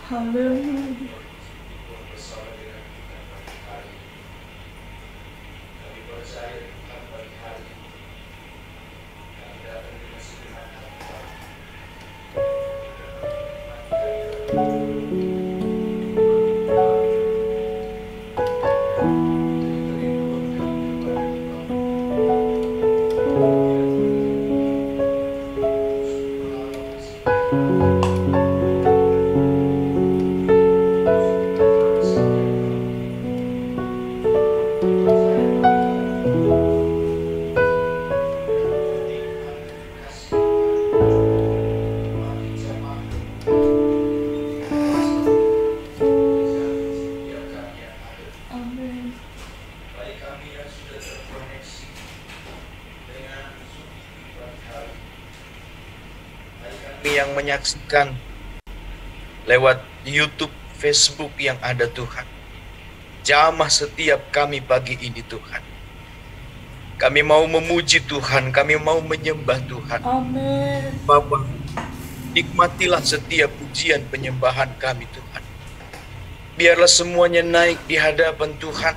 Haleluya. Yang menyaksikan lewat YouTube, Facebook yang ada Tuhan. Jamah setiap kami pagi ini Tuhan. Kami mau memuji Tuhan, kami mau menyembah Tuhan. Amin. Bapa, nikmatilah setiap pujian penyembahan kami Tuhan. Biarlah semuanya naik di hadapan Tuhan.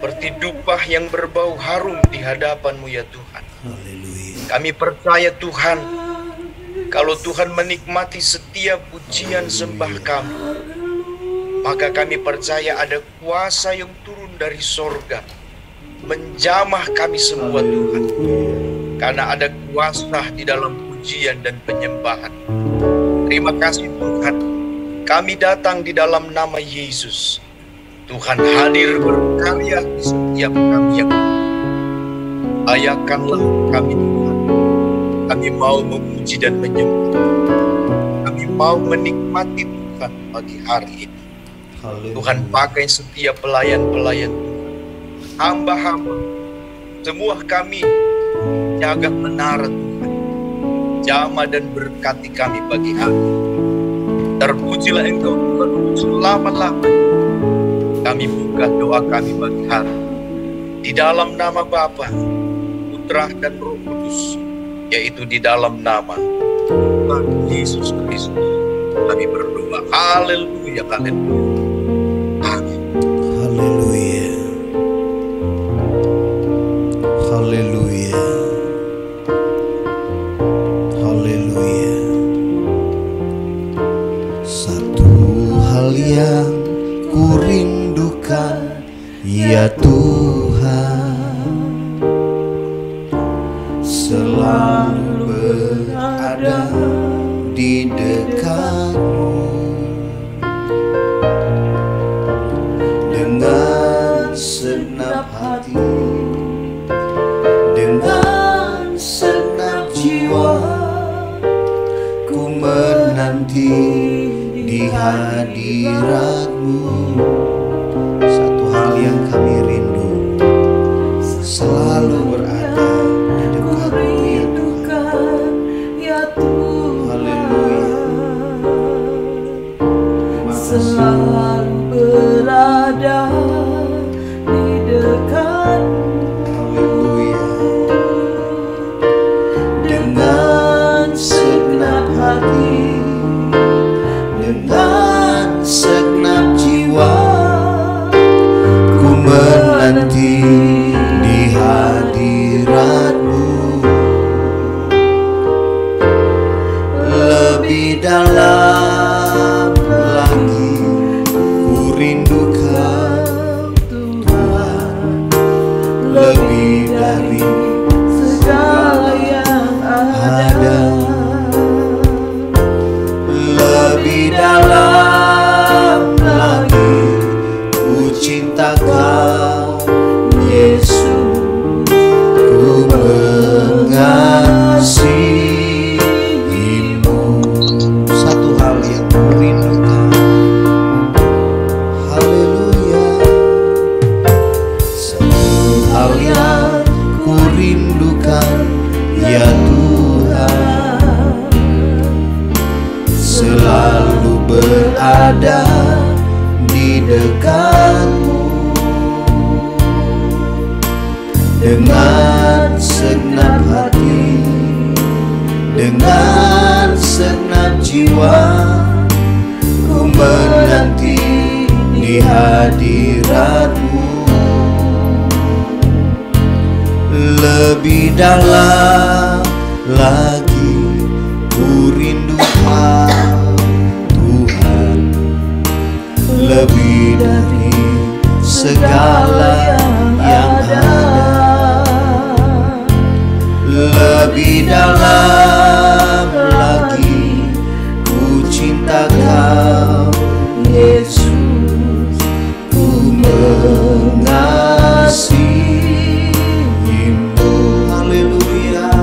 Seperti dupa yang berbau harum di hadapan-Mu ya Tuhan. Kami percaya Tuhan, kalau Tuhan menikmati setiap pujian sembah kami, maka kami percaya ada kuasa yang turun dari sorga, menjamah kami semua Tuhan. Karena ada kuasa di dalam pujian dan penyembahan. Terima kasih Tuhan, kami datang di dalam nama Yesus. Tuhan hadir berkarya di setiap kami yang layakanlah kami Tuhan. Kami mau memuji dan menyembah. Kami mau menikmati Tuhan pagi hari ini. Tuhan pakai setiap pelayan-pelayan Tuhan, hamba-hamba, semua kami jaga menara Tuhan. Jamah dan berkati kami pagi hari. Terpujilah Engkau Tuhan selama-lamanya. Kami buka doa kami pagi hari di dalam nama Bapa, Putra dan Roh Kudus, yaitu di dalam nama Tuhan Yesus Kristus. Kami berdoa. Haleluya, haleluya. Amin. Haleluya. Haleluya. Haleluya. Satu hal yang ku rindukan, ya Tuhan, selalu berada di dekat-Mu. Dengan segenap hati, dengan segenap jiwa, ku menanti di hadirat-Mu. Satu hal yang kami rindu, selalu berada di dekat-Mu ya Tuhan. Ya Tuhan, Haleluya. selalu berada di dekat-Mu. Haleluya. Dengan segenap hati, Dengan segenap jiwa, ku menanti di hadirat-Mu. Lebih dalam lagi ku rindukan Tuhan, lebih dari segala yang mengasihimu. Satu hal yang ku rindukan, haleluya. Satu hal yang ku rindukan, ya Tuhan, selalu berada di dekatmu. Dengan segenap hati, dengan segenap jiwa, ku menanti di hadiratmu. Lebih dalam lagi ku rindukan Tuhan, lebih dari segala yang ada. Lebih dalam lagi ku cinta Kau Yesus, ku mengasihimu. Haleluya.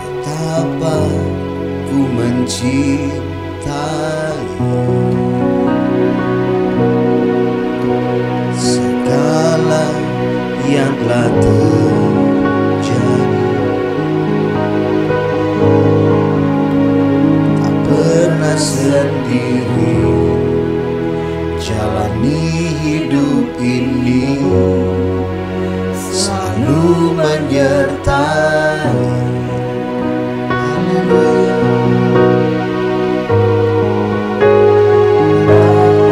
Betapa ku mencintai segala yang telah terjadi. Tak pernah sendiri jalani hidup ini, selalu menyertai. Haleluya.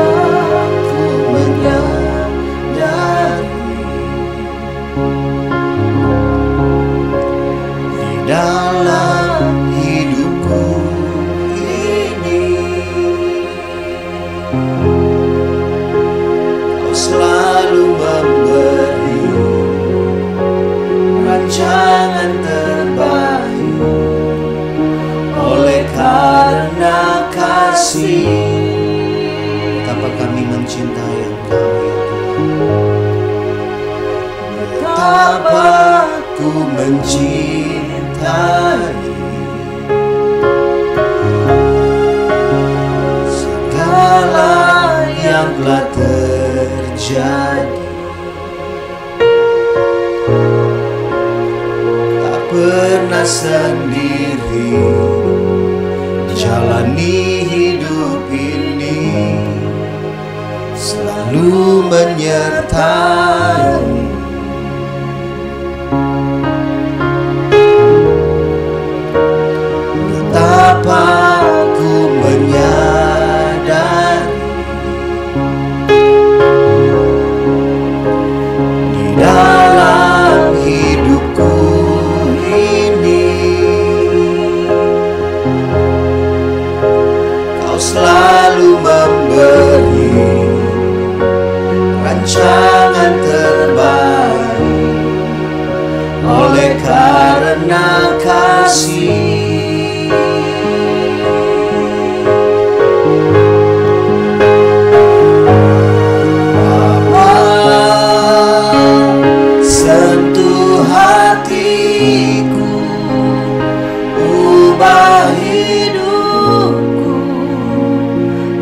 Aku menyadari di dalam hidupku ini Kau selalu memberi rancangan terbaik. Oleh karena kasih, betapa kami mencintai Engkau ya Tuhan. Betapa ku mencintai segala yang telah terjadi. Tak pernah sendiri jalani hidup ini, selalu menyertai. Betapa ku menyadari di dalam hidupku ini Kau selalu memberi rancangan terbaik. Oleh karena kasih, Bapa, sentuh hatiku, ubah hidupku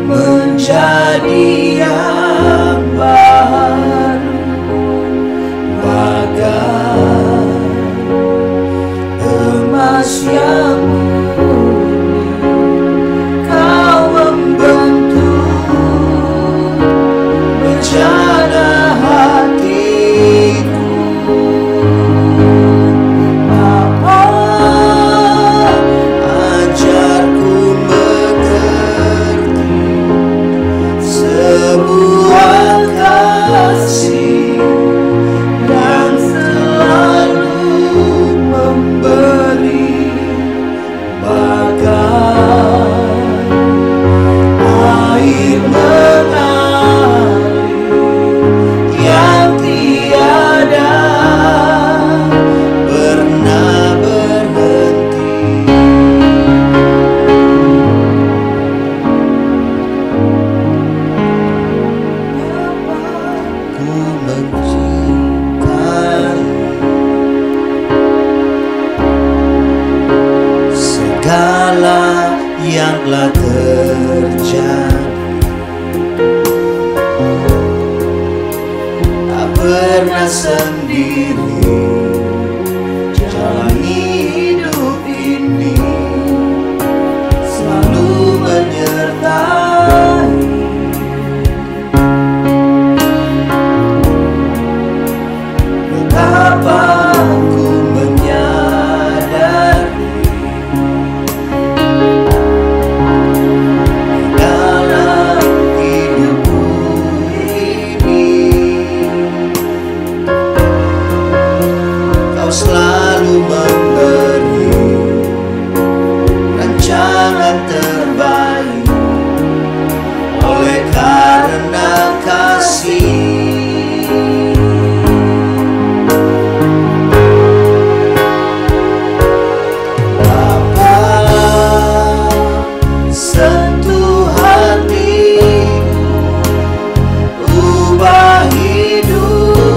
menjadi yang baru, bagai emas yang murni. Kau membentuk rencana hatiku, Bapa, ajarku mengerti sebuah kasih yang selalu memberi, bagai air mengalir yang tiada pernah berhenti. Ku mencintai segala yang telah terjadi. Tak pernah sendiri jalani hidup ini, selalu menyertai. Betapa ku menyadari di dalam hidupku ini Kau selalu memberi rancangan terbaik. Oleh karena kasih, Bapa, sentuh hatiku, ubah hidupku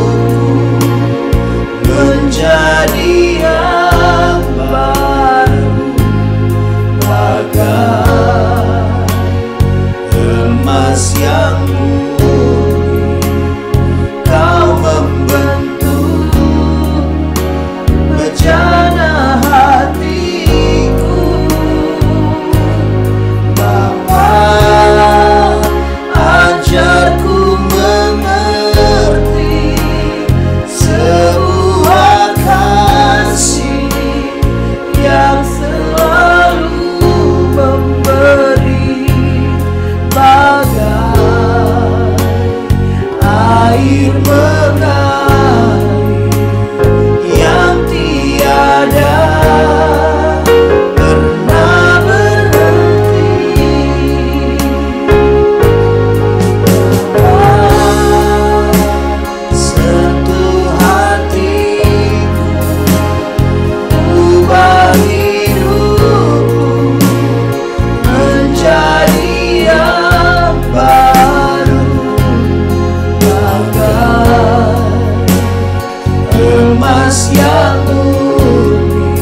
Nafas yang murni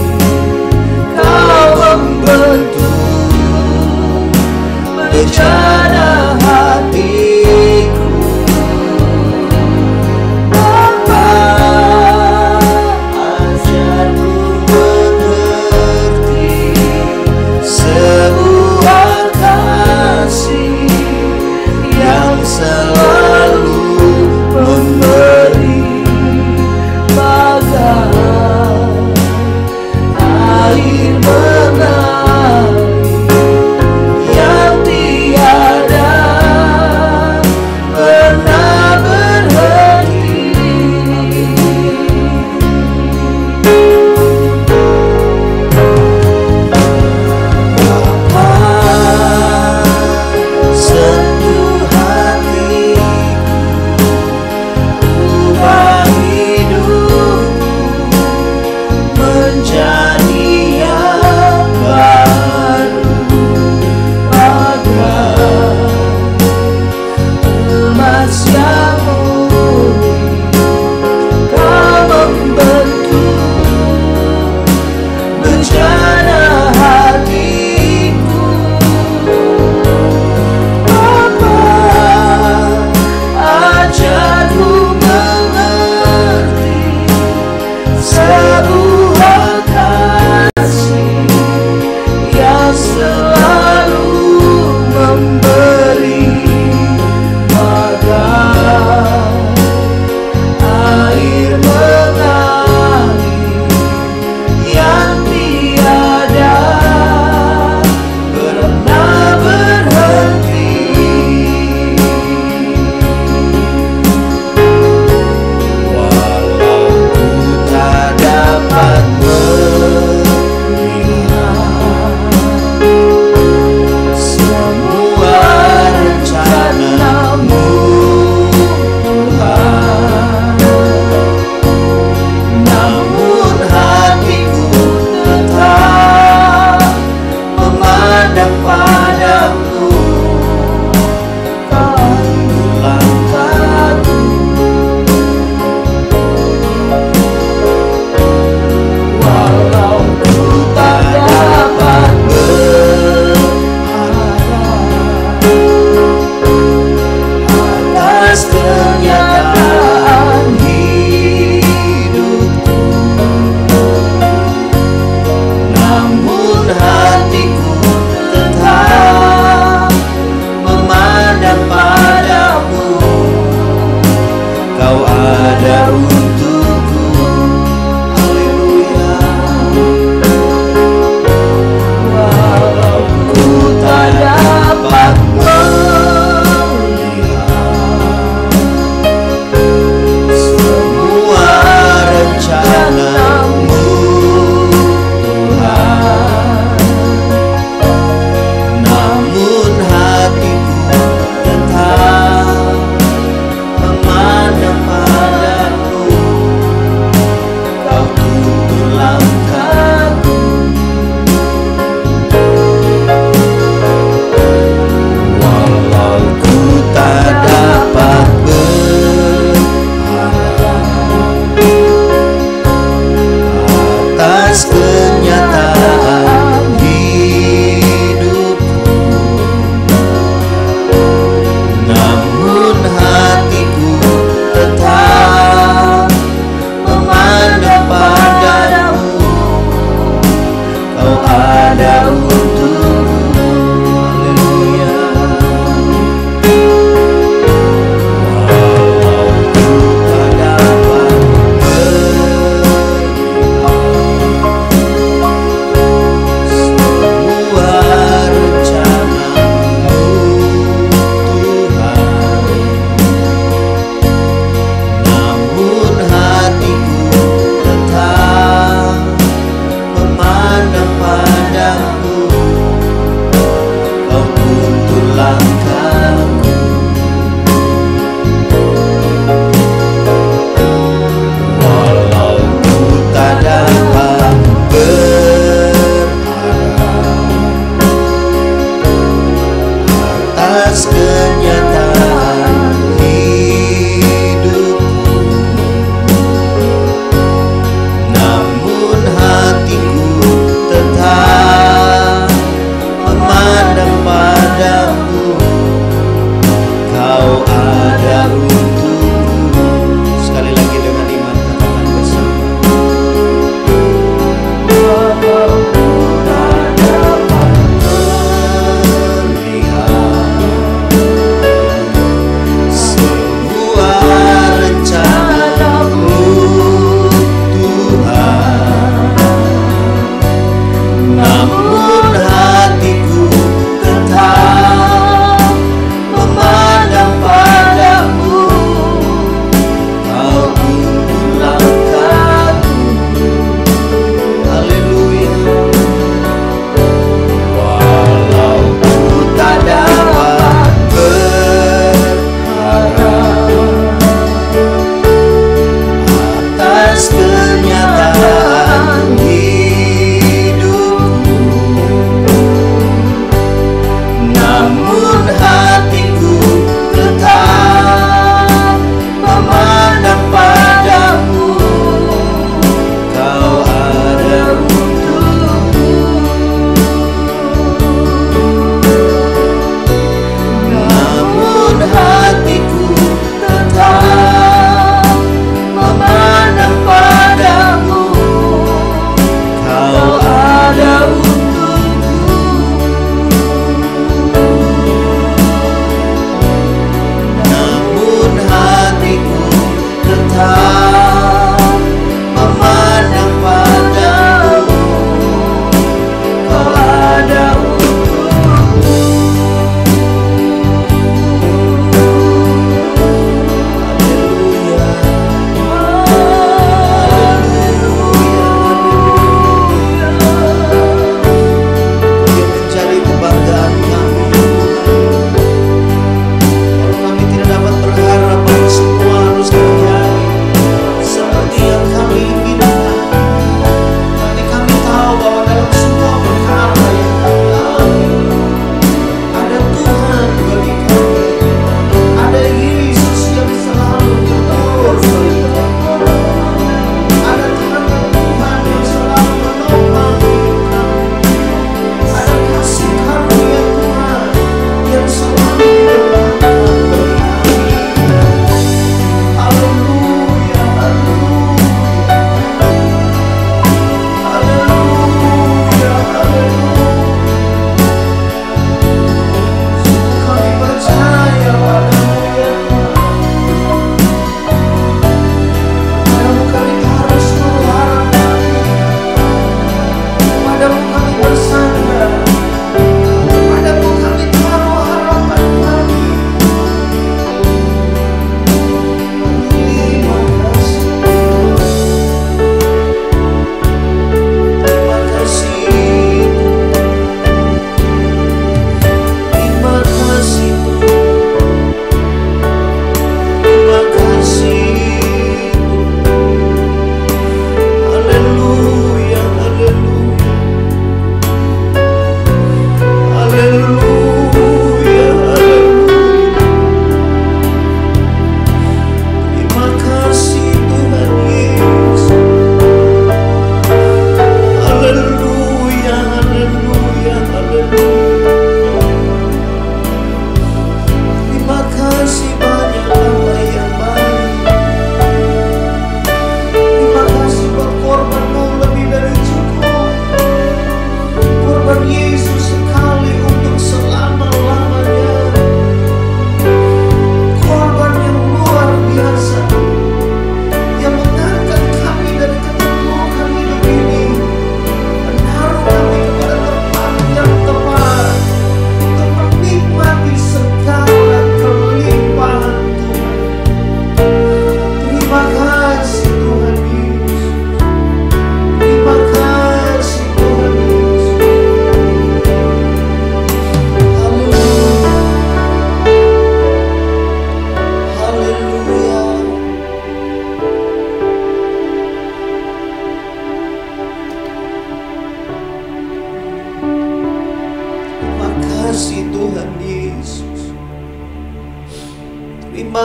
Kau membentuk bencana hatiku. Bapa, ajarku mengerti sebuah kasih yang selalu memberi bagai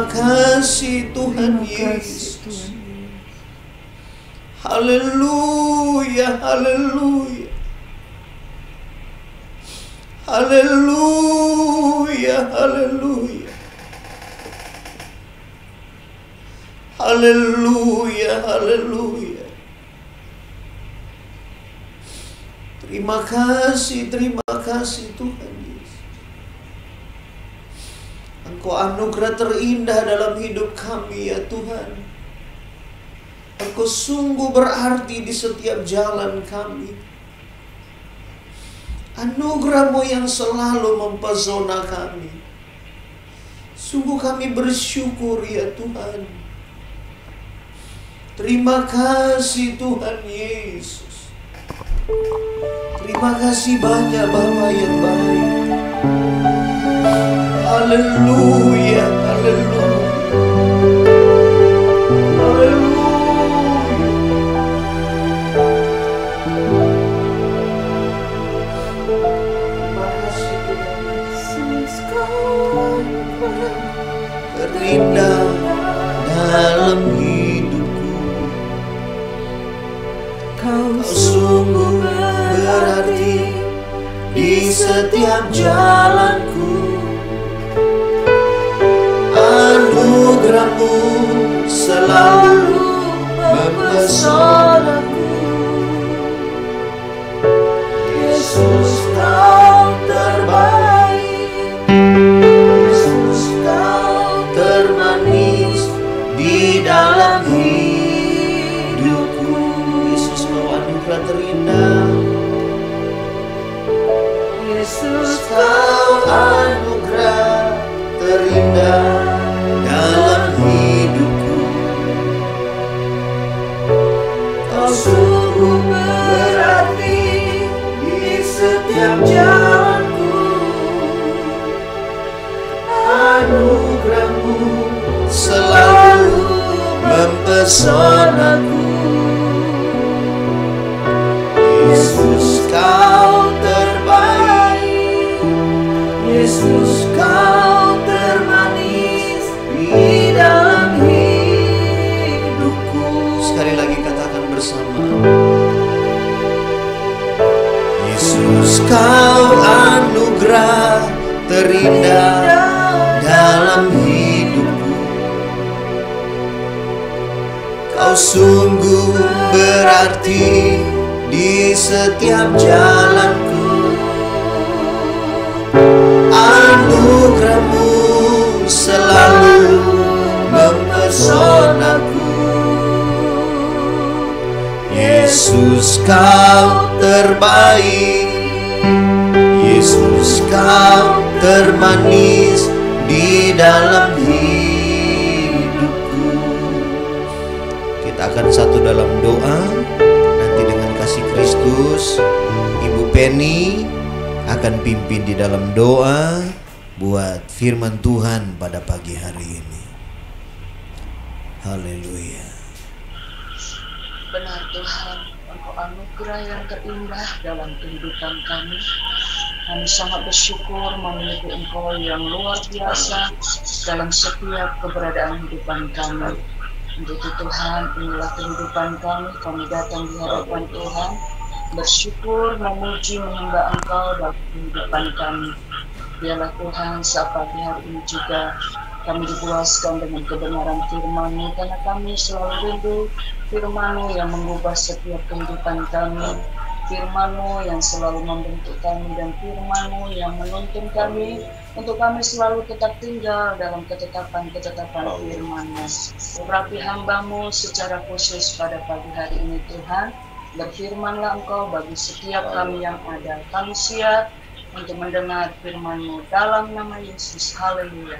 kasih Tuhan Yesus. Haleluya, haleluya. Haleluya, haleluya. Haleluya, haleluya. Terima kasih Tuhan Yesus. Engkau anugerah terindah dalam hidup kami ya Tuhan. Engkau sungguh berarti di setiap jalan kami. Anugerah-Mu yang selalu mempesona kami. Sungguh kami bersyukur ya Tuhan. Terima kasih Tuhan Yesus. Terima kasih banyak Bapa yang baik. Haleluya, haleluya. Terindah dalam hidupku, Kau sungguh berarti di setiap jalanku. Anugerah-Mu selalu mempesonaku. Yesus, Kau terbaik. Yesus, Kau termanis di dalam hidupku. Yesus, Kau anugerah terindah. Yesus, Kau anugerah terindah dalam hidupku. Kau sungguh berarti di setiap jalanku. Anugerah-Mu selalu mempesonaku. Yesus, Kau terbaik. Yesus, Kau termanis di dalam hidupku. Sekali lagi katakan bersama. Yesus, Kau anugerah terindah dalam hidupku. Kau sungguh berarti di setiap jalanku. Anugerah-Mu selalu mempesonaku. Yesus, Kau terbaik. Yesus, Kau termanis di dalam hidupku. Kita akan satu dalam doa. Nanti dengan kasih Kristus, Ibu Penny akan pimpin di dalam doa buat firman Tuhan pada pagi hari ini. Haleluya. Benar Tuhan, Engkau anugerah yang terindah dalam kehidupan kami. Kami sangat bersyukur memiliki Engkau yang luar biasa dalam setiap keberadaan kehidupan kami. Untuk itu Tuhan, inilah kehidupan kami datang di hadapan Tuhan, bersyukur, memuji, menyembah Engkau dalam kehidupan kami. Biarlah Tuhan, saat pagi hari ini juga kami dipuaskan dengan kebenaran firman-Mu, karena kami selalu rindu firman-Mu yang mengubah setiap kehidupan kami, firman-Mu yang selalu membentuk kami, dan firman-Mu yang menuntun kami untuk kami selalu tetap tinggal dalam ketetapan-ketetapan firman-Mu. Urapi hamba-Mu secara khusus pada pagi hari ini Tuhan. Berfirmanlah Engkau bagi setiap kami yang ada. Kami siap untuk mendengar firman-Mu dalam nama Yesus. Haleluya.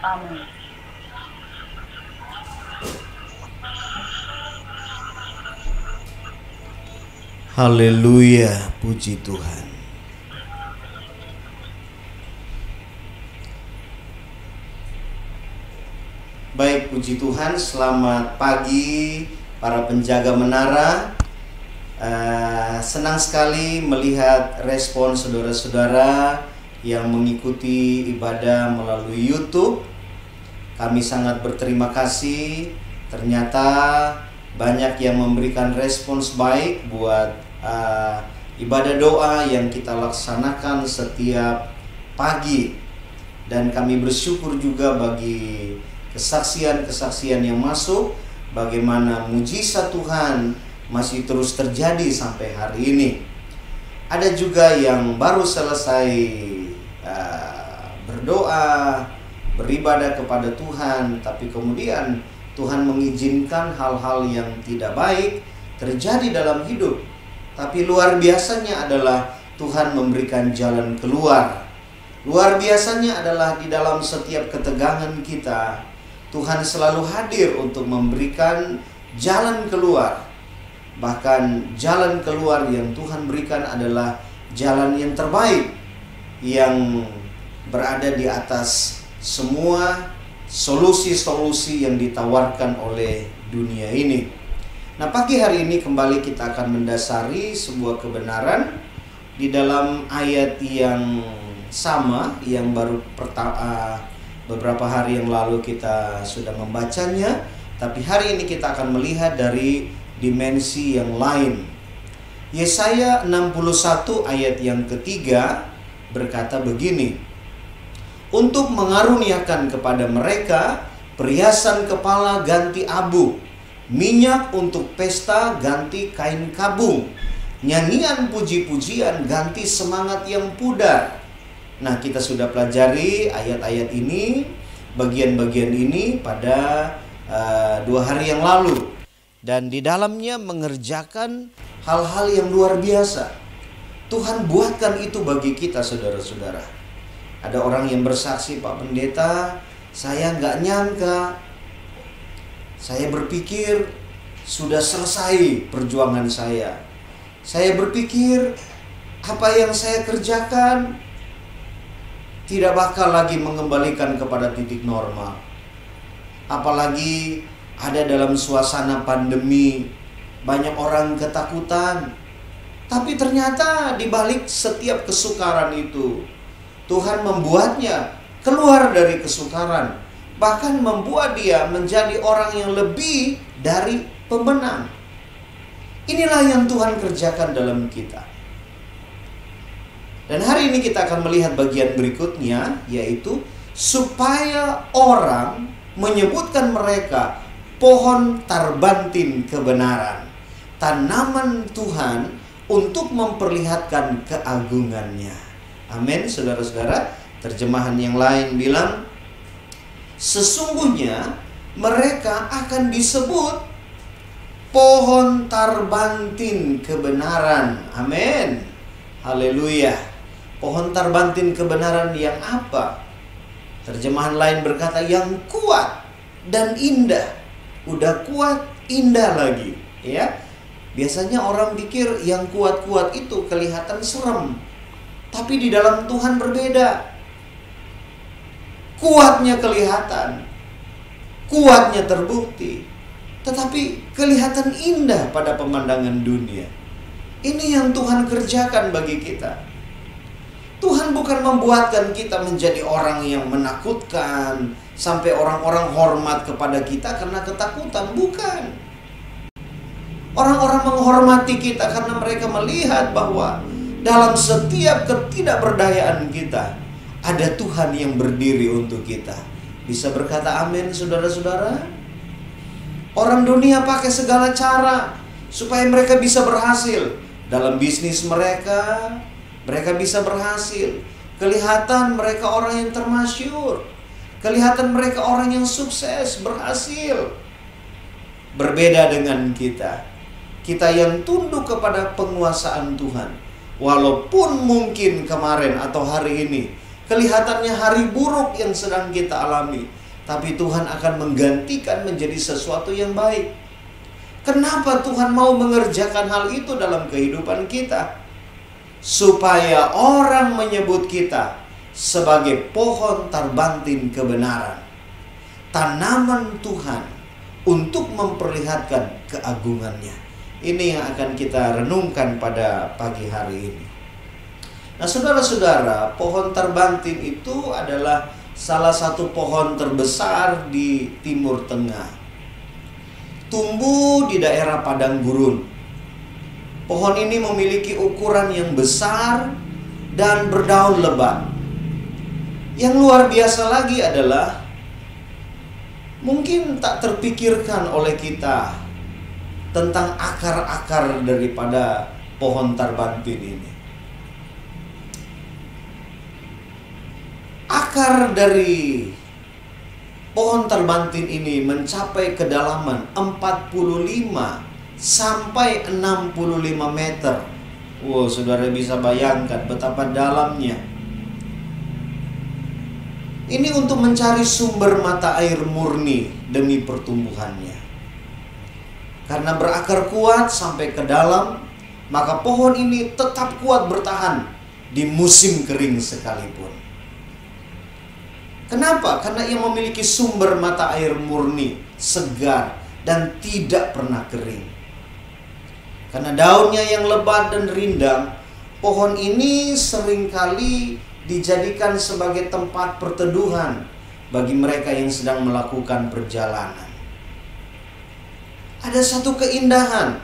Amin. Haleluya, puji Tuhan. Baik, puji Tuhan. Selamat pagi para penjaga menara. Senang sekali melihat respon saudara-saudara yang mengikuti ibadah melalui YouTube. Kami sangat berterima kasih. Ternyata banyak yang memberikan respons baik buat ibadah doa yang kita laksanakan setiap pagi. Dan kami bersyukur juga bagi kesaksian-kesaksian yang masuk, bagaimana mujizat Tuhan masih terus terjadi sampai hari ini. Ada juga yang baru selesai berdoa, beribadah kepada Tuhan, tapi kemudian Tuhan mengizinkan hal-hal yang tidak baik terjadi dalam hidup. Tapi luar biasanya adalah Tuhan memberikan jalan keluar. Luar biasanya adalah di dalam setiap ketegangan kita, Tuhan selalu hadir untuk memberikan jalan keluar. Bahkan jalan keluar yang Tuhan berikan adalah jalan yang terbaik, yang berada di atas semua solusi-solusi yang ditawarkan oleh dunia ini. Nah, pagi hari ini kembali kita akan mendasari sebuah kebenaran di dalam ayat yang sama yang baru beberapa hari yang lalu kita sudah membacanya, tapi hari ini kita akan melihat dari dimensi yang lain. Yesaya 61 ayat yang ketiga berkata begini: untuk mengaruniakan kepada mereka perhiasan kepala ganti abu, minyak untuk pesta ganti kain kabung, nyanyian puji-pujian ganti semangat yang pudar. Nah, kita sudah pelajari ayat-ayat ini, bagian-bagian ini pada 2 hari yang lalu. Dan di dalamnya mengerjakan hal-hal yang luar biasa. Tuhan buatkan itu bagi kita, saudara-saudara. Ada orang yang bersaksi, Pak Pendeta, saya nggak nyangka. Saya berpikir sudah selesai perjuangan saya. Saya berpikir apa yang saya kerjakan tidak bakal lagi mengembalikan kepada titik normal. Apalagi ada dalam suasana pandemi, banyak orang ketakutan. Tapi ternyata di balik setiap kesukaran itu, Tuhan membuatnya keluar dari kesukaran, bahkan membuat dia menjadi orang yang lebih dari pemenang. Inilah yang Tuhan kerjakan dalam kita. Dan hari ini kita akan melihat bagian berikutnya, yaitu supaya orang menyebutkan mereka pohon tarbantin kebenaran, tanaman Tuhan untuk memperlihatkan keagungannya. Amin, saudara-saudara. Terjemahan yang lain bilang, sesungguhnya mereka akan disebut pohon tarbantin kebenaran. Amin. Haleluya. Pohon tarbantin kebenaran yang apa? Terjemahan lain berkata yang kuat dan indah. Udah kuat, indah lagi, ya. Biasanya orang pikir yang kuat-kuat itu kelihatan serem. Tapi di dalam Tuhan berbeda. Kuatnya kelihatan, kuatnya terbukti, tetapi kelihatan indah pada pemandangan dunia. Ini yang Tuhan kerjakan bagi kita. Tuhan bukan membuatkan kita menjadi orang yang menakutkan, sampai orang-orang hormat kepada kita karena ketakutan. Bukan. Orang-orang menghormati kita karena mereka melihat bahwa dalam setiap ketidakberdayaan kita ada Tuhan yang berdiri untuk kita. Bisa berkata amin, saudara-saudara? Orang dunia pakai segala cara supaya mereka bisa berhasil dalam bisnis mereka. Mereka bisa berhasil. Kelihatan mereka orang yang termasyur. Kelihatan mereka orang yang sukses, berhasil. Berbeda dengan kita. Kita yang tunduk kepada penguasaan Tuhan. Walaupun mungkin kemarin atau hari ini kelihatannya hari buruk yang sedang kita alami, tapi Tuhan akan menggantikan menjadi sesuatu yang baik. Kenapa Tuhan mau mengerjakan hal itu dalam kehidupan kita? Supaya orang menyebut kita sebagai pohon tarbantin kebenaran, tanaman Tuhan untuk memperlihatkan keagungannya. Ini yang akan kita renungkan pada pagi hari ini. Nah, saudara-saudara, pohon tarbantin itu adalah salah satu pohon terbesar di Timur Tengah. Tumbuh di daerah padang gurun. Pohon ini memiliki ukuran yang besar dan berdaun lebat. Yang luar biasa lagi adalah mungkin tak terpikirkan oleh kita tentang akar-akar daripada pohon tarbantin ini. Akar dari pohon tarbantin ini mencapai kedalaman 45 sampai 65 meter. Wow, saudara bisa bayangkan betapa dalamnya. Ini untuk mencari sumber mata air murni demi pertumbuhannya. Karena berakar kuat sampai ke dalam, maka pohon ini tetap kuat bertahan di musim kering sekalipun. Kenapa? Karena ia memiliki sumber mata air murni, segar, dan tidak pernah kering. Karena daunnya yang lebat dan rindang, pohon ini seringkali dijadikan sebagai tempat perteduhan bagi mereka yang sedang melakukan perjalanan. Ada satu keindahan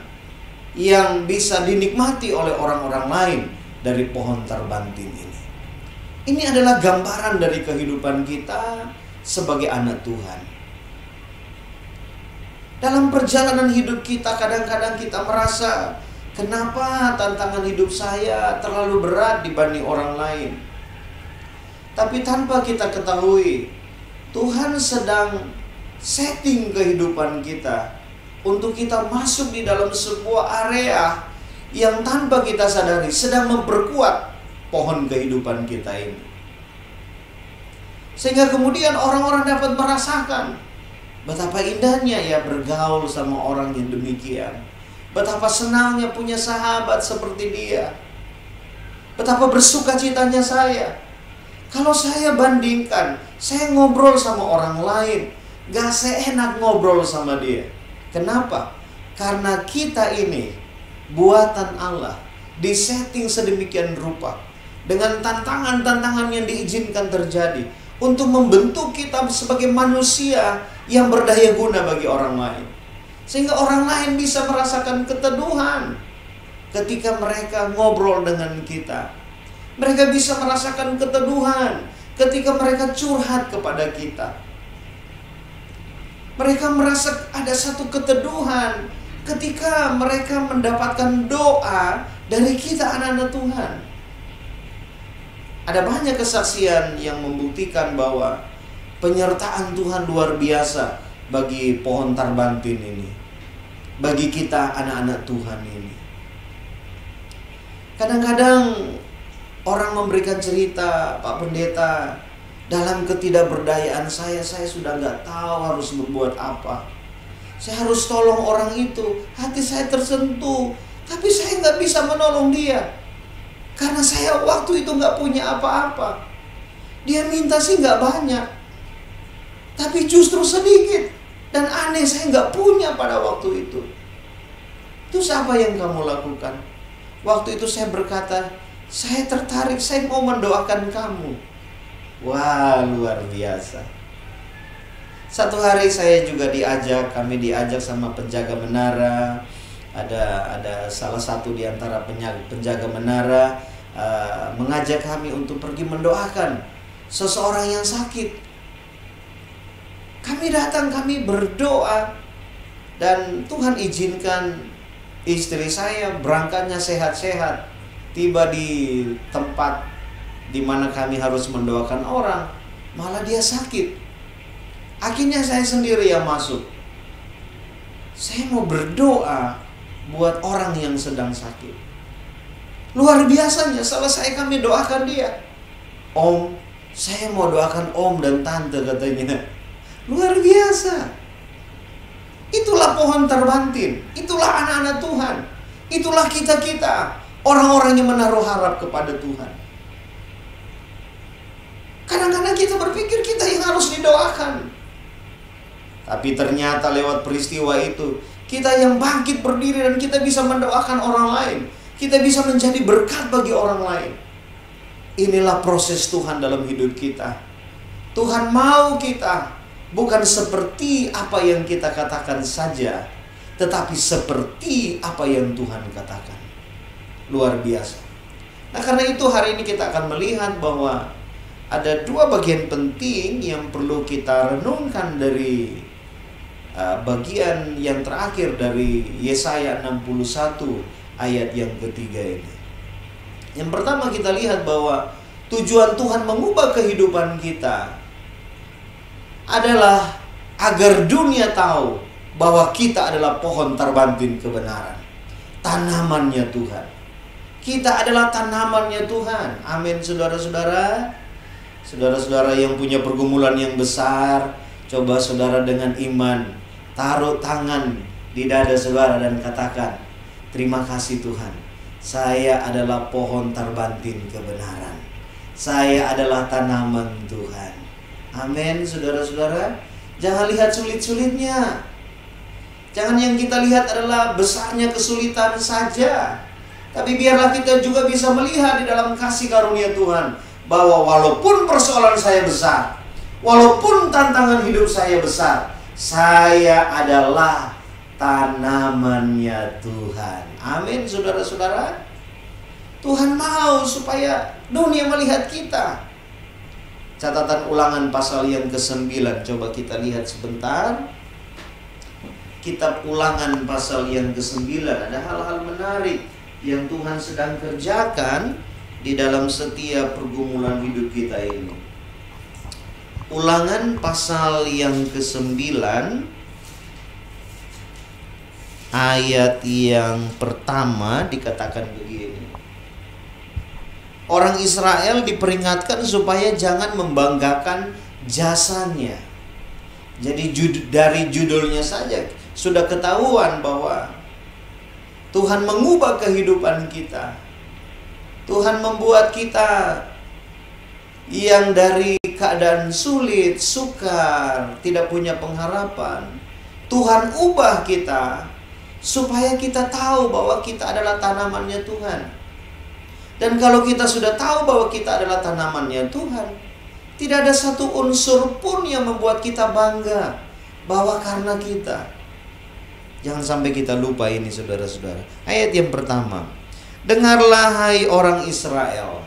yang bisa dinikmati oleh orang-orang lain dari pohon tarbantin ini. Ini adalah gambaran dari kehidupan kita sebagai anak Tuhan. Dalam perjalanan hidup kita, kadang-kadang kita merasa, kenapa tantangan hidup saya terlalu berat dibanding orang lain? Tapi tanpa kita ketahui, Tuhan sedang setting kehidupan kita untuk kita masuk di dalam sebuah area yang tanpa kita sadari sedang memperkuat pohon kehidupan kita ini. Sehingga kemudian orang-orang dapat merasakan betapa indahnya ya bergaul sama orang yang demikian. Betapa senangnya punya sahabat seperti dia. Betapa bersukacitanya saya. Kalau saya bandingkan, saya ngobrol sama orang lain, gak seenak ngobrol sama dia. Kenapa? Karena kita ini buatan Allah, disetting sedemikian rupa, dengan tantangan-tantangan yang diizinkan terjadi untuk membentuk kita sebagai manusia yang berdaya guna bagi orang lain. Sehingga orang lain bisa merasakan keteduhan ketika mereka ngobrol dengan kita. Mereka bisa merasakan keteduhan ketika mereka curhat kepada kita. Mereka merasa ada satu keteduhan ketika mereka mendapatkan doa dari kita anak-anak Tuhan. Ada banyak kesaksian yang membuktikan bahwa penyertaan Tuhan luar biasa bagi pohon tarbantin ini, bagi kita anak-anak Tuhan ini. Kadang-kadang orang memberikan cerita, Pak Pendeta, dalam ketidakberdayaan saya sudah nggak tahu harus berbuat apa. Saya harus tolong orang itu, hati saya tersentuh, tapi saya nggak bisa menolong dia. Karena saya waktu itu nggak punya apa-apa. Dia minta sih nggak banyak, tapi justru sedikit. Dan aneh, saya nggak punya pada waktu itu. Terus apa yang kamu lakukan? Waktu itu saya berkata, saya tertarik, saya mau mendoakan kamu. Wah, luar biasa. Satu hari saya juga kami diajak sama penjaga menara. Ada salah satu di antara penjaga menara mengajak kami untuk pergi mendoakan seseorang yang sakit. Kami datang, kami berdoa, dan Tuhan izinkan istri saya berangkatnya sehat-sehat. Tiba di tempat di mana kami harus mendoakan orang, malah dia sakit. Akhirnya saya sendiri yang masuk. Saya mau berdoa buat orang yang sedang sakit. Luar biasanya, selesai kami doakan dia. Om, saya mau doakan om dan tante, katanya. Luar biasa. Itulah pohon tarbantin. Itulah anak-anak Tuhan. Itulah kita-kita, orang-orang yang menaruh harap kepada Tuhan. Kadang-kadang kita berpikir kita yang harus didoakan. Tapi ternyata lewat peristiwa itu, kita yang bangkit berdiri dan kita bisa mendoakan orang lain. Kita bisa menjadi berkat bagi orang lain. Inilah proses Tuhan dalam hidup kita. Tuhan mau kita bukan seperti apa yang kita katakan saja, tetapi seperti apa yang Tuhan katakan. Luar biasa. Nah, karena itu hari ini kita akan melihat bahwa ada dua bagian penting yang perlu kita renungkan dari bagian yang terakhir dari Yesaya 61 ayat yang ketiga ini. Yang pertama, kita lihat bahwa tujuan Tuhan mengubah kehidupan kita adalah agar dunia tahu bahwa kita adalah pohon terbantin kebenaran, tanamannya Tuhan. Kita adalah tanamannya Tuhan. Amin, saudara-saudara. Saudara-saudara yang punya pergumulan yang besar, coba saudara dengan iman taruh tangan di dada saudara dan katakan, terima kasih Tuhan, saya adalah pohon terbantin kebenaran, saya adalah tanaman Tuhan. Amin, saudara-saudara. Jangan lihat sulit-sulitnya. Jangan yang kita lihat adalah besarnya kesulitan saja, tapi biarlah kita juga bisa melihat di dalam kasih karunia Tuhan bahwa walaupun persoalan saya besar, walaupun tantangan hidup saya besar, saya adalah tanamannya Tuhan. Amin, saudara-saudara. Tuhan mau supaya dunia melihat kita. Catatan Ulangan pasal yang ke-9, coba kita lihat sebentar. Kitab Ulangan pasal yang ke-9, ada hal-hal menarik yang Tuhan sedang kerjakan di dalam setiap pergumulan hidup kita ini. Ulangan pasal yang ke-9 ayat yang pertama dikatakan begini. Orang Israel diperingatkan supaya jangan membanggakan jasanya. Jadi dari judulnya saja sudah ketahuan bahwa Tuhan mengubah kehidupan kita. Tuhan membuat kita yang dari keadaan sulit, sukar, tidak punya pengharapan. Tuhan ubah kita supaya kita tahu bahwa kita adalah tanamannya Tuhan. Dan kalau kita sudah tahu bahwa kita adalah tanamannya Tuhan, tidak ada satu unsur pun yang membuat kita bangga bahwa karena kita. Jangan sampai kita lupa ini, saudara-saudara. Ayat yang pertama. Dengarlah hai orang Israel,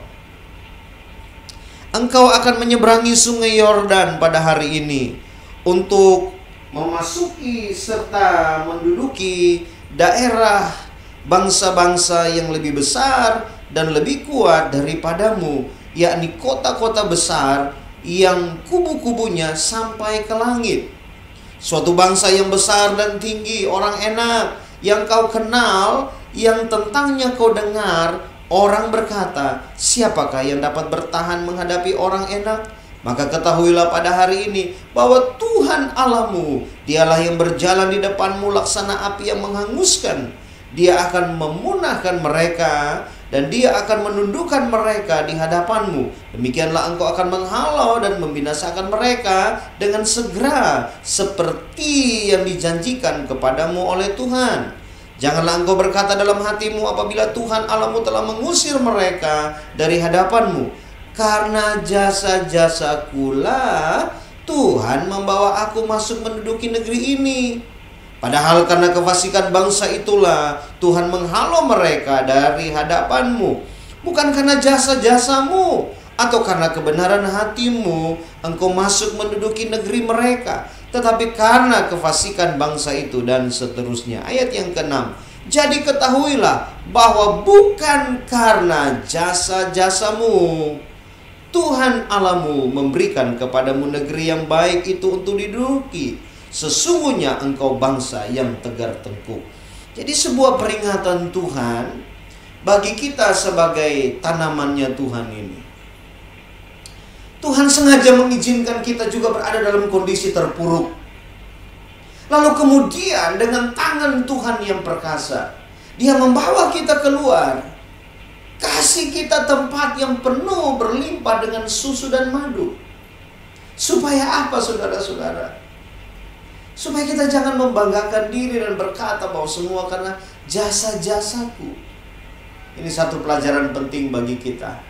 engkau akan menyeberangi sungai Yordan pada hari ini untuk memasuki serta menduduki daerah bangsa-bangsa yang lebih besar dan lebih kuat daripadamu, yakni kota-kota besar yang kubu-kubunya sampai ke langit. Suatu bangsa yang besar dan tinggi, orang enak yang kau kenal, yang tentangnya kau dengar orang berkata, siapakah yang dapat bertahan menghadapi orang enak? Maka ketahuilah pada hari ini bahwa Tuhan Allahmu, dialah yang berjalan di depanmu laksana api yang menghanguskan. Dia akan memunahkan mereka dan dia akan menundukkan mereka di hadapanmu. Demikianlah engkau akan menghalau dan membinasakan mereka dengan segera, seperti yang dijanjikan kepadamu oleh Tuhan. Janganlah engkau berkata dalam hatimu apabila Tuhan Allahmu telah mengusir mereka dari hadapanmu, karena jasa-jasakulah Tuhan membawa aku masuk menduduki negeri ini. Padahal karena kefasikan bangsa itulah Tuhan menghalau mereka dari hadapanmu. Bukan karena jasa-jasamu atau karena kebenaran hatimu engkau masuk menduduki negeri mereka, tetapi karena kefasikan bangsa itu, dan seterusnya. Ayat yang ke-6. Jadi ketahuilah bahwa bukan karena jasa-jasamu Tuhan Allahmu memberikan kepadamu negeri yang baik itu untuk diduduki. Sesungguhnya engkau bangsa yang tegar tengkuk. Jadi sebuah peringatan Tuhan bagi kita sebagai tanamannya Tuhan ini. Tuhan sengaja mengizinkan kita juga berada dalam kondisi terpuruk. Lalu kemudian dengan tangan Tuhan yang perkasa, Dia membawa kita keluar, kasih kita tempat yang penuh berlimpah dengan susu dan madu. Supaya apa, saudara-saudara? Supaya kita jangan membanggakan diri dan berkata bahwa semua karena jasa-jasaku. Ini satu pelajaran penting bagi kita.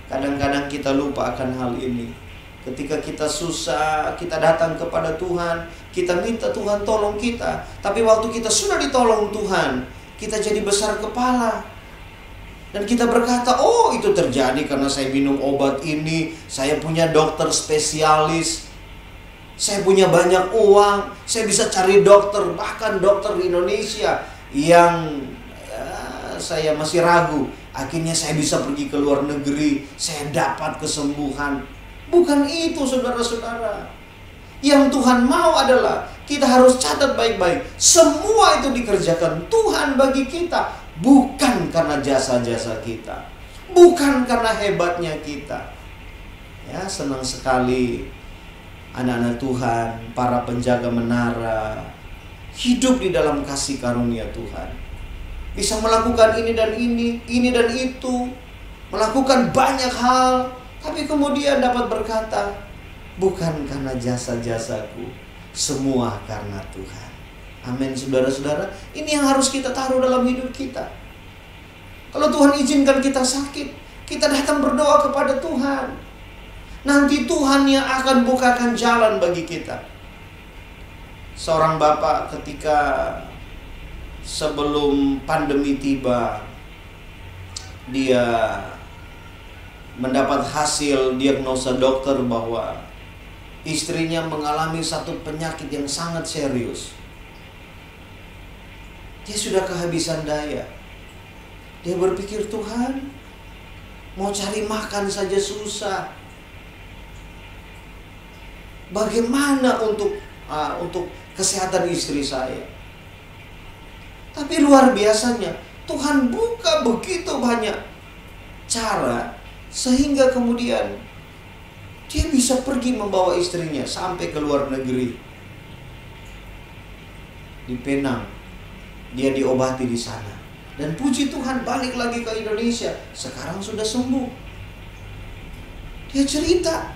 Kadang-kadang kita lupa akan hal ini. Ketika kita susah, kita datang kepada Tuhan, kita minta Tuhan tolong kita. Tapi waktu kita sudah ditolong Tuhan, kita jadi besar kepala. Dan kita berkata, oh itu terjadi karena saya minum obat ini, saya punya dokter spesialis, saya punya banyak uang, saya bisa cari dokter, bahkan dokter di Indonesia yang saya masih ragu. Akhirnya saya bisa pergi ke luar negeri, saya dapat kesembuhan. Bukan itu saudara-saudara. Yang Tuhan mau adalah kita harus catat baik-baik. Semua itu dikerjakan Tuhan bagi kita. Bukan karena jasa-jasa kita. Bukan karena hebatnya kita. Ya, senang sekali anak-anak Tuhan, para penjaga menara, hidup di dalam kasih karunia Tuhan. Bisa melakukan ini dan itu. Melakukan banyak hal. Tapi kemudian dapat berkata, bukan karena jasa-jasaku, semua karena Tuhan. Amin saudara-saudara. Ini yang harus kita taruh dalam hidup kita. Kalau Tuhan izinkan kita sakit, kita datang berdoa kepada Tuhan. Nanti Tuhan yang akan bukakan jalan bagi kita. Seorang bapak ketika sebelum pandemi tiba, dia mendapat hasil diagnosa dokter bahwa istrinya mengalami satu penyakit yang sangat serius. Dia sudah kehabisan daya. Dia berpikir, Tuhan, mau cari makan saja susah. Bagaimana untuk kesehatan istri saya? Tapi luar biasanya, Tuhan buka begitu banyak cara sehingga kemudian dia bisa pergi membawa istrinya sampai ke luar negeri. Di Penang, dia diobati di sana. Dan puji Tuhan balik lagi ke Indonesia. Sekarang sudah sembuh. Dia cerita,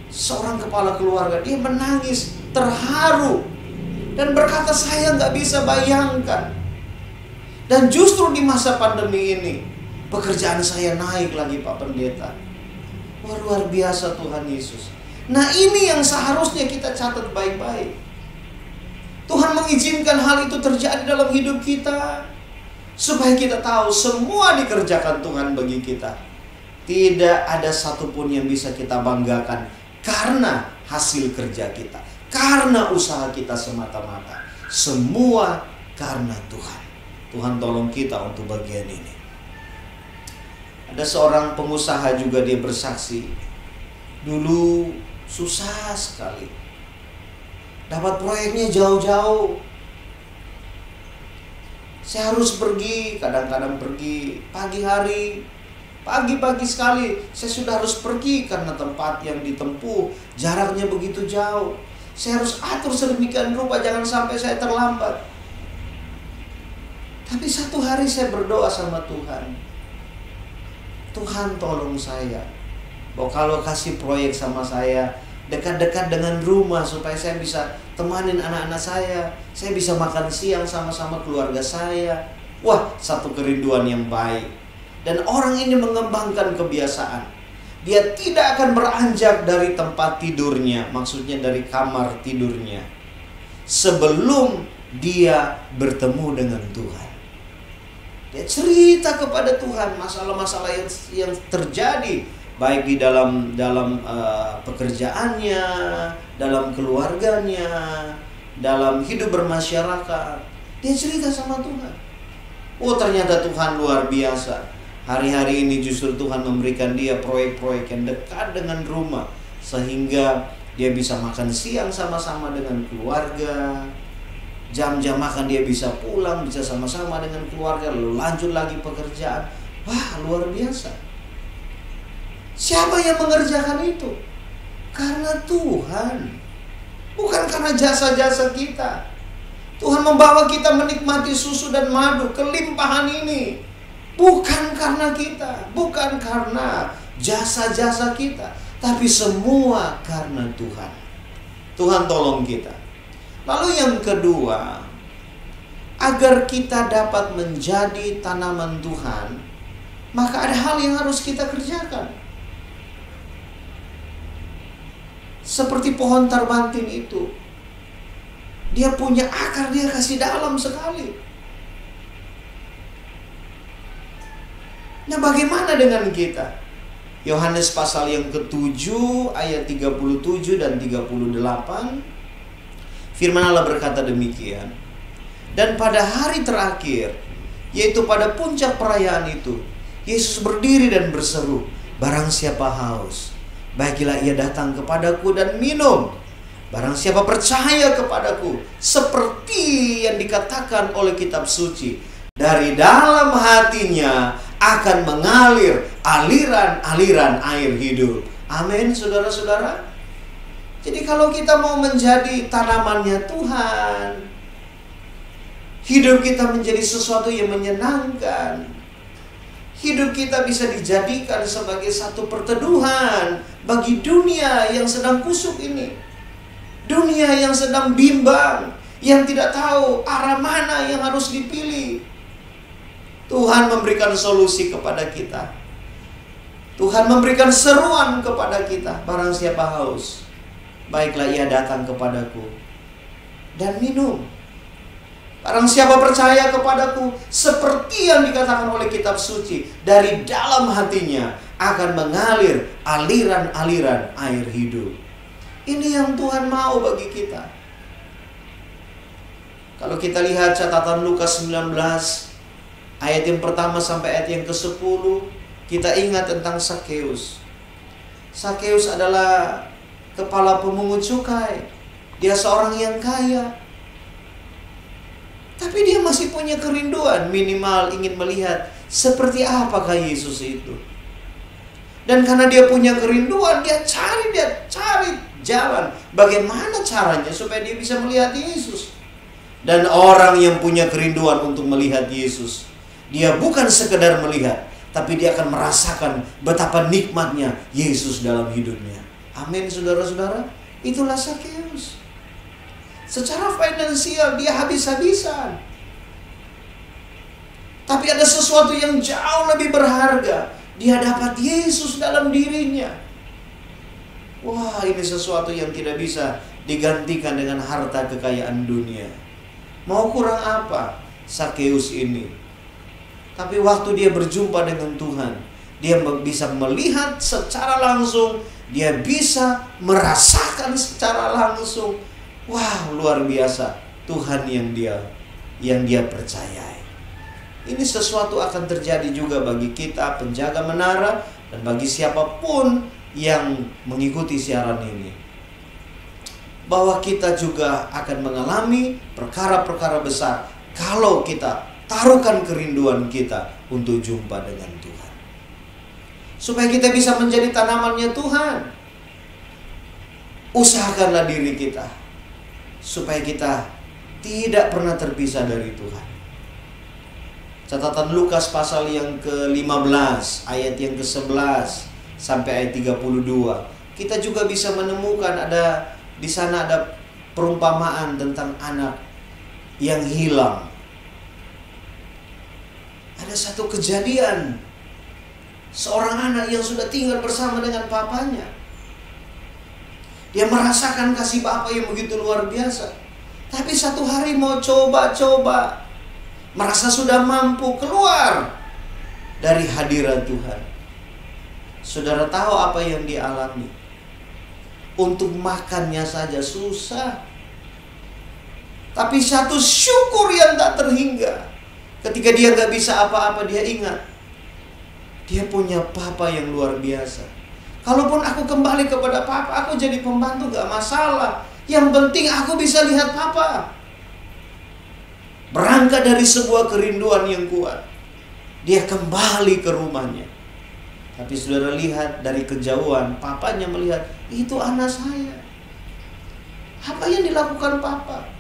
seorang kepala keluarga, dia menangis, terharu. Dan berkata, saya gak bisa bayangkan. Dan justru di masa pandemi ini, pekerjaan saya naik lagi Pak Pendeta. Wah, luar biasa Tuhan Yesus. Nah ini yang seharusnya kita catat baik-baik. Tuhan mengizinkan hal itu terjadi dalam hidup kita, supaya kita tahu semua dikerjakan Tuhan bagi kita. Tidak ada satupun yang bisa kita banggakan karena hasil kerja kita, karena usaha kita semata-mata. Semua karena Tuhan. Tuhan tolong kita untuk bagian ini. Ada seorang pengusaha juga, dia bersaksi, dulu susah sekali, dapat proyeknya jauh-jauh. Saya harus pergi, kadang-kadang pergi pagi hari, pagi-pagi sekali saya sudah harus pergi karena tempat yang ditempuh jaraknya begitu jauh. Saya harus atur sedemikian rupa jangan sampai saya terlambat. Tapi satu hari saya berdoa sama Tuhan, Tuhan tolong saya, bahwa kalau kasih proyek sama saya dekat-dekat dengan rumah supaya saya bisa temanin anak-anak saya bisa makan siang sama-sama keluarga saya. Wah, satu kerinduan yang baik. Dan orang ini mengembangkan kebiasaan. Dia tidak akan beranjak dari tempat tidurnya, maksudnya dari kamar tidurnya, sebelum dia bertemu dengan Tuhan. Dia cerita kepada Tuhan masalah-masalah yang terjadi, baik di dalam pekerjaannya, dalam keluarganya, dalam hidup bermasyarakat. Dia cerita sama Tuhan. Oh, ternyata Tuhan luar biasa. Hari-hari ini justru Tuhan memberikan dia proyek-proyek yang dekat dengan rumah, sehingga dia bisa makan siang sama-sama dengan keluarga. Jam-jam makan dia bisa pulang, bisa sama-sama dengan keluarga, lalu lanjut lagi pekerjaan. Wah, luar biasa. Siapa yang mengerjakan itu? Karena Tuhan. Bukan karena jasa-jasa kita. Tuhan membawa kita menikmati susu dan madu, kelimpahan ini. Bukan karena kita, bukan karena jasa-jasa kita, tapi semua karena Tuhan. Tuhan tolong kita. Lalu yang kedua, agar kita dapat menjadi tanaman Tuhan, maka ada hal yang harus kita kerjakan. Seperti pohon tarbantin itu. Dia punya akar, dia kasih dalam sekali. Nah, bagaimana dengan kita? Yohanes pasal yang ke-7 ayat 37 dan 38. Firman Allah berkata demikian. Dan pada hari terakhir, yaitu pada puncak perayaan itu, Yesus berdiri dan berseru, barang siapa haus, baiklah ia datang kepadaku dan minum. Barang siapa percaya kepadaku, seperti yang dikatakan oleh kitab suci, dari dalam hatinya akan mengalir aliran-aliran air hidup. Amin, saudara-saudara. Jadi kalau kita mau menjadi tanamannya Tuhan, hidup kita menjadi sesuatu yang menyenangkan, hidup kita bisa dijadikan sebagai satu perteduhan bagi dunia yang sedang kusuk ini. Dunia yang sedang bimbang, yang tidak tahu arah mana yang harus dipilih. Tuhan memberikan solusi kepada kita. Tuhan memberikan seruan kepada kita. Barang siapa haus, baiklah ia datang kepadaku dan minum. Barang siapa percaya kepadaku, seperti yang dikatakan oleh kitab suci, dari dalam hatinya akan mengalir aliran-aliran air hidup. Ini yang Tuhan mau bagi kita. Kalau kita lihat catatan Lukas 19 ayat yang pertama sampai ayat yang ke-10, kita ingat tentang Sakeus. Sakeus adalah kepala pemungut cukai. Dia seorang yang kaya, tapi dia masih punya kerinduan, minimal ingin melihat seperti apakah Yesus itu. Dan karena dia punya kerinduan, dia cari jalan. Bagaimana caranya supaya dia bisa melihat Yesus. Dan orang yang punya kerinduan untuk melihat Yesus, dia bukan sekedar melihat, tapi dia akan merasakan betapa nikmatnya Yesus dalam hidupnya. Amin, saudara-saudara. Itulah Sakeus. Secara finansial dia habis-habisan, tapi ada sesuatu yang jauh lebih berharga. Dia dapat Yesus dalam dirinya. Wah, ini sesuatu yang tidak bisa digantikan dengan harta kekayaan dunia. Mau kurang apa Sakeus ini? Tapi waktu dia berjumpa dengan Tuhan, dia bisa melihat secara langsung, dia bisa merasakan secara langsung. Wah, luar biasa Tuhan yang dia percayai. Ini sesuatu akan terjadi juga bagi kita penjaga menara dan bagi siapapun yang mengikuti siaran ini, bahwa kita juga akan mengalami perkara-perkara besar kalau kita taruhkan kerinduan kita untuk jumpa dengan Tuhan. Supaya kita bisa menjadi tanamannya Tuhan, usahakanlah diri kita supaya kita tidak pernah terpisah dari Tuhan. Catatan Lukas pasal yang ke-15 ayat yang ke-11 sampai ayat 32. Kita juga bisa menemukan di sana ada perumpamaan tentang anak yang hilang. Ada satu kejadian, seorang anak yang sudah tinggal bersama dengan papanya. Dia merasakan kasih bapa yang begitu luar biasa. Tapi satu hari mau coba-coba, merasa sudah mampu keluar dari hadirat Tuhan. Saudara tahu apa yang dialami? Untuk makannya saja susah. Tapi satu syukur yang tak terhingga. Ketika dia gak bisa apa-apa, dia ingat dia punya papa yang luar biasa. Kalaupun aku kembali kepada papa, aku jadi pembantu gak masalah. Yang penting aku bisa lihat papa. Berangkat dari sebuah kerinduan yang kuat, dia kembali ke rumahnya. Tapi saudara lihat dari kejauhan, papanya melihat, itu anak saya. Apa yang dilakukan papa?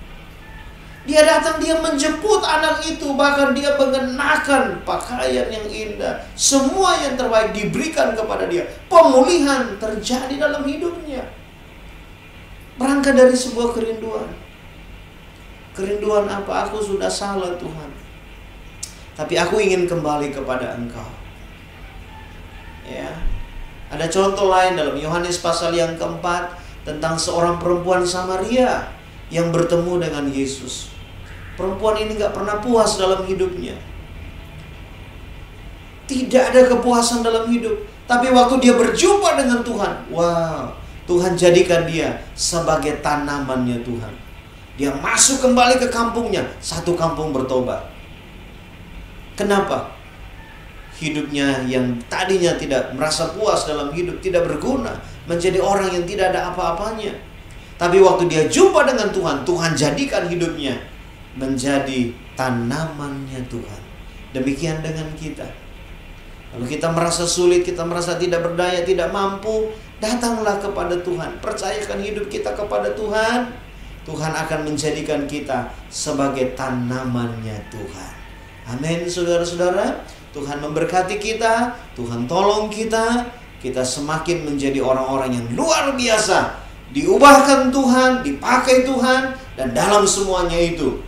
Dia datang, dia menjemput anak itu. Bahkan dia mengenakan pakaian yang indah. Semua yang terbaik diberikan kepada dia. Pemulihan terjadi dalam hidupnya. Berangkat dari sebuah kerinduan. Kerinduan apa? Aku sudah salah Tuhan, tapi aku ingin kembali kepada Engkau. Ya, ada contoh lain dalam Yohanes pasal yang keempat tentang seorang perempuan Samaria yang bertemu dengan Yesus. Perempuan ini gak pernah puas dalam hidupnya. Tidak ada kepuasan dalam hidup. Tapi waktu dia berjumpa dengan Tuhan, wow, Tuhan jadikan dia sebagai tanamannya Tuhan. Dia masuk kembali ke kampungnya, satu kampung bertobat. Kenapa? Hidupnya yang tadinya tidak merasa puas dalam hidup, tidak berguna, menjadi orang yang tidak ada apa-apanya. Tapi waktu dia jumpa dengan Tuhan, Tuhan jadikan hidupnya menjadi tanamannya Tuhan. Demikian dengan kita. Kalau kita merasa sulit, kita merasa tidak berdaya, tidak mampu, datanglah kepada Tuhan. Percayakan hidup kita kepada Tuhan. Tuhan akan menjadikan kita sebagai tanamannya Tuhan. Amin, saudara-saudara. Tuhan memberkati kita, Tuhan tolong kita. Kita semakin menjadi orang-orang yang luar biasa. Diubahkan Tuhan, dipakai Tuhan. Dan dalam semuanya itu,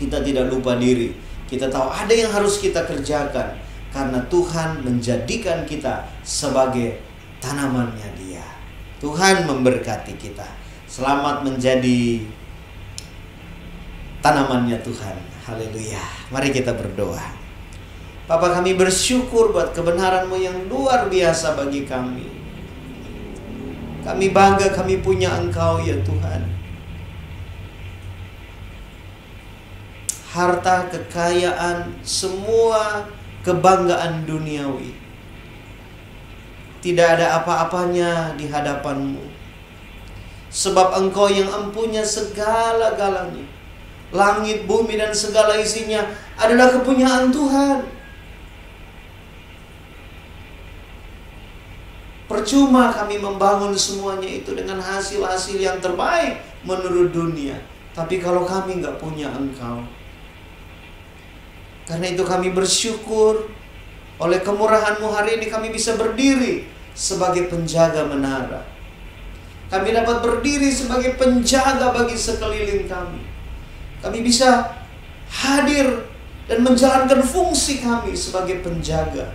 kita tidak lupa diri. Kita tahu ada yang harus kita kerjakan. Karena Tuhan menjadikan kita sebagai tanamannya Dia. Tuhan memberkati kita. Selamat menjadi tanamannya Tuhan. Haleluya. Mari kita berdoa. Bapa, kami bersyukur buat kebenaran-Mu yang luar biasa bagi kami. Kami bangga kami punya Engkau ya Tuhan. Harta, kekayaan, semua kebanggaan duniawi tidak ada apa-apanya di hadapan-Mu. Sebab Engkau yang empunya segala-galanya. Langit, bumi, dan segala isinya adalah kepunyaan Tuhan. Percuma kami membangun semuanya itu dengan hasil-hasil yang terbaik menurut dunia. Tapi kalau kami nggak punya Engkau. Karena itu kami bersyukur oleh kemurahan-Mu hari ini kami bisa berdiri sebagai penjaga menara. Kami dapat berdiri sebagai penjaga bagi sekeliling kami. Kami bisa hadir dan menjalankan fungsi kami sebagai penjaga.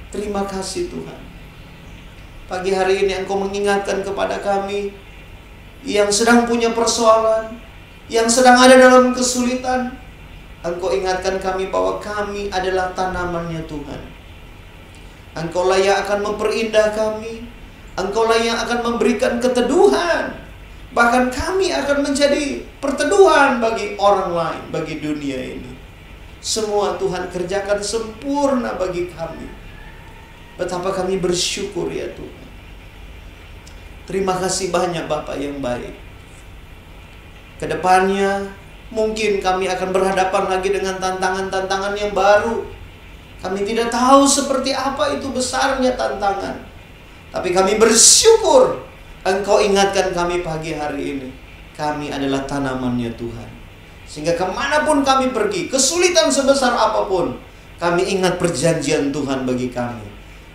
Terima kasih Tuhan. Pagi hari ini Engkau mengingatkan kepada kami yang sedang punya persoalan, yang sedang ada dalam kesulitan. Engkau ingatkan kami bahwa kami adalah tanamannya Tuhan. Engkaulah yang akan memperindah kami. Engkaulah yang akan memberikan keteduhan. Bahkan kami akan menjadi perteduhan bagi orang lain, bagi dunia ini. Semua Tuhan kerjakan sempurna bagi kami. Betapa kami bersyukur ya Tuhan. Terima kasih banyak Bapa yang baik. Kedepannya mungkin kami akan berhadapan lagi dengan tantangan-tantangan yang baru. Kami tidak tahu seperti apa itu besarnya tantangan. Tapi kami bersyukur Engkau ingatkan kami pagi hari ini. Kami adalah tanamannya Tuhan. Sehingga kemanapun kami pergi, kesulitan sebesar apapun, kami ingat perjanjian Tuhan bagi kami.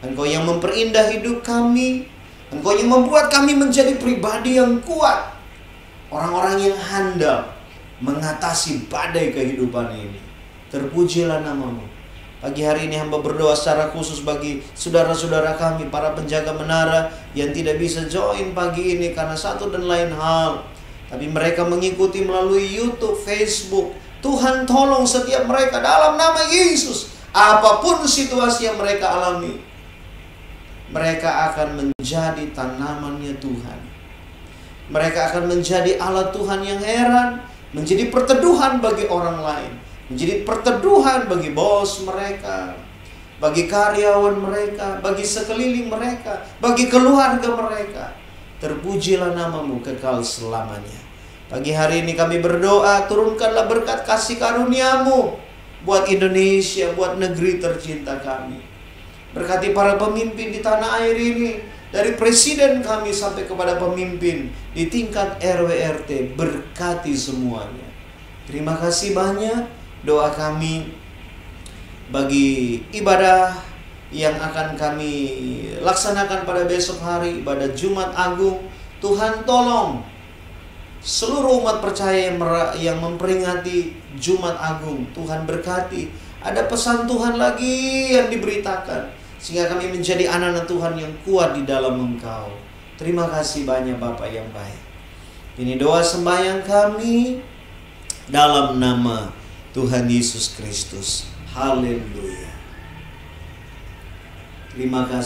Engkau yang memperindah hidup kami. Engkau yang membuat kami menjadi pribadi yang kuat. Orang-orang yang handal mengatasi badai kehidupan ini. Terpujilah nama-Mu. Pagi hari ini hamba berdoa secara khusus bagi saudara-saudara kami, para penjaga menara yang tidak bisa join pagi ini karena satu dan lain hal. Tapi mereka mengikuti melalui YouTube, Facebook. Tuhan tolong setiap mereka dalam nama Yesus. Apapun situasi yang mereka alami, mereka akan menjadi tanamannya Tuhan. Mereka akan menjadi alat Tuhan yang heran, menjadi perteduhan bagi orang lain, menjadi perteduhan bagi bos mereka, bagi karyawan mereka, bagi sekeliling mereka, bagi keluarga mereka. Terpujilah nama-Mu kekal selamanya. Pagi hari ini kami berdoa, turunkanlah berkat kasih karunia-Mu buat Indonesia, buat negeri tercinta kami. Berkati para pemimpin di tanah air ini, dari presiden kami sampai kepada pemimpin di tingkat RW RT, berkati semuanya. Terima kasih banyak. Doa kami bagi ibadah yang akan kami laksanakan pada besok hari, ibadah Jumat Agung. Tuhan tolong seluruh umat percaya yang memperingati Jumat Agung. Tuhan berkati. Ada pesan Tuhan lagi yang diberitakan, sehingga kami menjadi anak-anak Tuhan yang kuat di dalam Engkau. Terima kasih banyak Bapa yang baik. Ini doa sembahyang kami dalam nama Tuhan Yesus Kristus. Haleluya. Terima kasih.